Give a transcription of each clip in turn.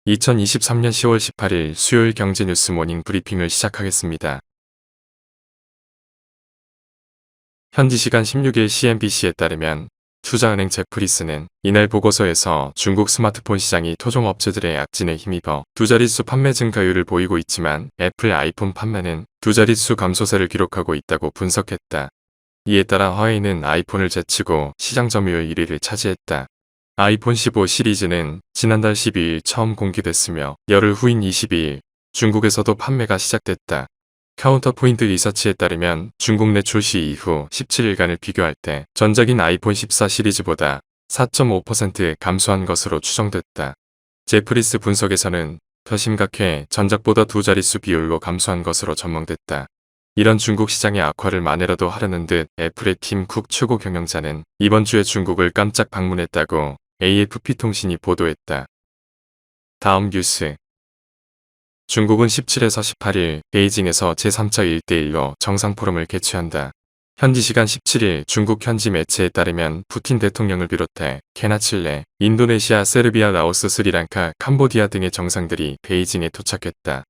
2023년 10월 18일 수요일 경제뉴스 모닝 브리핑을 시작하겠습니다. 현지 시간 16일 CNBC에 따르면 투자은행 제프리스는 이날 보고서에서 중국 스마트폰 시장이 토종업체들의 약진에 힘입어 두 자릿수 판매 증가율을 보이고 있지만 애플 아이폰 판매는 두 자릿수 감소세를 기록하고 있다고 분석했다. 이에 따라 화웨이는 아이폰을 제치고 시장 점유율 1위를 차지했다. 아이폰 15 시리즈는 지난달 12일 처음 공개됐으며 열흘 후인 22일 중국에서도 판매가 시작됐다. 카운터포인트 리서치에 따르면 중국 내 출시 이후 17일간을 비교할 때 전작인 아이폰 14 시리즈보다 4.5% 감소한 것으로 추정됐다. 제프리스 분석에서는 더 심각해 전작보다 두 자릿수 비율로 감소한 것으로 전망됐다. 이런 중국 시장의 악화를 만회라도 하려는 듯 애플의 팀 쿡 최고 경영자는 이번 주에 중국을 깜짝 방문했다고 AFP 통신이 보도했다. 다음 뉴스. 중국은 17에서 18일 베이징에서 제3차 1대1로 정상포럼을 개최한다. 현지 시간 17일 중국 현지 매체에 따르면 푸틴 대통령을 비롯해 케나 칠레, 인도네시아, 세르비아, 라오스, 스리랑카, 캄보디아 등의 정상들이 베이징에 도착했다.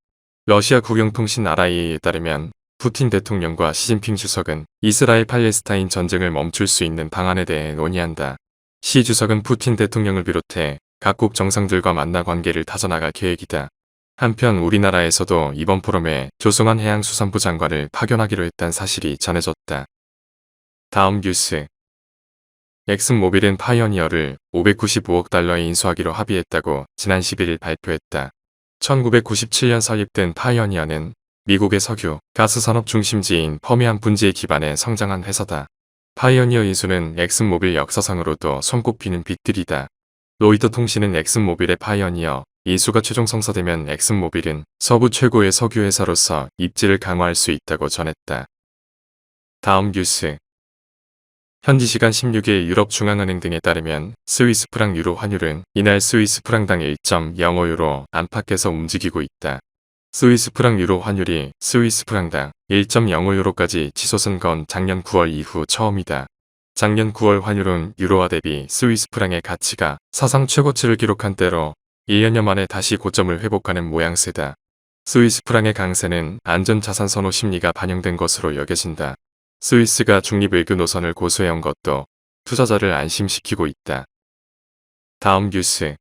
러시아 국영통신 RIA에 따르면 푸틴 대통령과 시진핑 주석은 이스라엘 팔레스타인 전쟁을 멈출 수 있는 방안에 대해 논의한다. 시 주석은 푸틴 대통령을 비롯해 각국 정상들과 만나 관계를 다져나갈 계획이다. 한편 우리나라에서도 이번 포럼에 조성한 해양수산부 장관을 파견하기로 했다는 사실이 전해졌다. 다음 뉴스. 엑슨모빌은 파이어니어를 595억 달러에 인수하기로 합의했다고 지난 11일 발표했다. 1997년 설립된 파이어니어는 미국의 석유, 가스 산업 중심지인 퍼미안 분지에 기반해 성장한 회사다. 파이어니어 인수는 엑슨모빌 역사상으로도 손꼽히는 빅딜이다. 로이터 통신은 엑슨모빌의 파이어니어 인수가 최종 성사되면 엑슨모빌은 서부 최고의 석유 회사로서 입지를 강화할 수 있다고 전했다. 다음 뉴스. 현지 시간 16일 유럽중앙은행 등에 따르면 스위스프랑 유로 환율은 이날 스위스프랑당 1.05유로 안팎에서 움직이고 있다. 스위스프랑 유로 환율이 스위스프랑당 1.05유로까지 치솟은 건 작년 9월 이후 처음이다. 작년 9월 환율은 유로화 대비 스위스프랑의 가치가 사상 최고치를 기록한 때로 1년여 만에 다시 고점을 회복하는 모양새다. 스위스프랑의 강세는 안전자산 선호 심리가 반영된 것으로 여겨진다. 스위스가 중립외교 노선을 고수해온 것도 투자자를 안심시키고 있다. 다음 뉴스.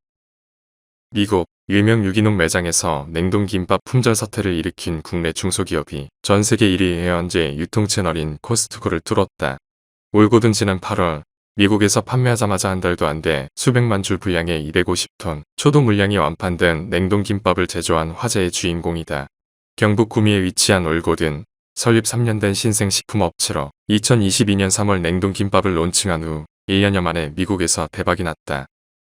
미국 일명 유기농 매장에서 냉동김밥 품절 사태를 일으킨 국내 중소기업이 전 세계 1위 해원제 유통 채널인 코스트코를 뚫었다. 올고든 지난 8월 미국에서 판매하자마자 한 달도 안 돼 수백만 줄 분량의 250톤 초도 물량이 완판된 냉동김밥을 제조한 화제의 주인공이다. 경북 구미에 위치한 올고든 설립 3년 된 신생식품업체로 2022년 3월 냉동김밥을 론칭한 후 1년여 만에 미국에서 대박이 났다.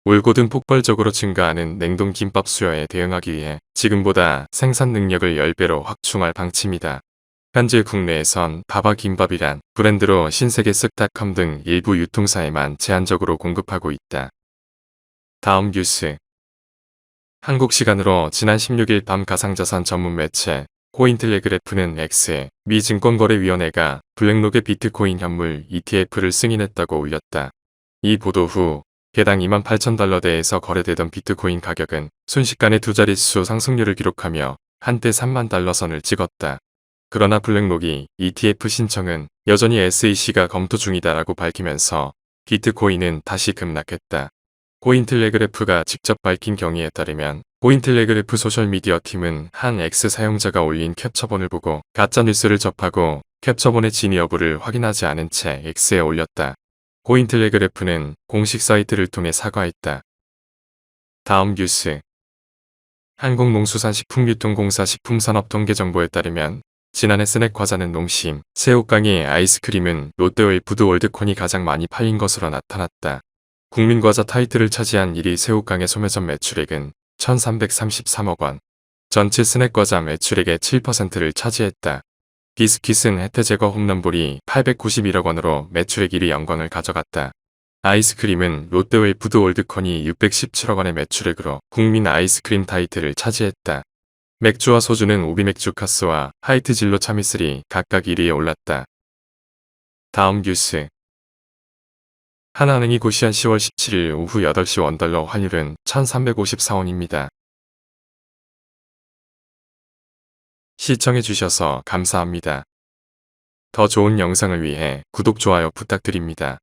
올고든 폭발적으로 증가하는 냉동김밥 수요에 대응하기 위해 지금보다 생산 능력을 10배로 확충할 방침이다. 현재 국내에선 바바김밥이란 브랜드로 신세계 쓱닷컴 등 일부 유통사에만 제한적으로 공급하고 있다. 다음 뉴스. 한국 시간으로 지난 16일 밤 가상자산 전문 매체 코인텔레그래프는 X에 미 증권거래위원회가 블랙록의 비트코인 현물 ETF를 승인했다고 올렸다. 이 보도 후 개당 28,000달러대에서 거래되던 비트코인 가격은 순식간에 두 자릿수 상승률을 기록하며 한때 3만 달러 선을 찍었다. 그러나 블랙록이 ETF 신청은 여전히 SEC가 검토 중이다라고 밝히면서 비트코인은 다시 급락했다. 코인텔레그래프가 직접 밝힌 경위에 따르면 코인텔레그래프 소셜미디어 팀은 한 X 사용자가 올린 캡처본을 보고 가짜뉴스를 접하고 캡처본의 진위 여부를 확인하지 않은 채 X에 올렸다. 코인텔레그래프는 공식 사이트를 통해 사과했다. 다음 뉴스. 한국농수산식품유통공사 식품산업통계정보에 따르면 지난해 스낵 과자는 농심, 새우깡이, 아이스크림은 롯데의 푸드월드콘이 가장 많이 팔린 것으로 나타났다. 국민과자 타이틀을 차지한 1위 새우깡의 소매점 매출액은 1,333억 원, 전체 스낵과자 매출액의 7%를 차지했다. 비스킷은 혜태제거 홈런볼이 891억 원으로 매출액 1위 영광을 가져갔다. 아이스크림은 롯데의 푸드월드콘이 617억 원의 매출액으로 국민 아이스크림 타이틀을 차지했다. 맥주와 소주는 오비맥주 카스와 하이트 진로 차미슬이 각각 1위에 올랐다. 다음 뉴스. 하나은행이 고시한 10월 17일 오후 8시 원달러 환율은 1,354원입니다. 시청해주셔서 감사합니다. 더 좋은 영상을 위해 구독, 좋아요 부탁드립니다.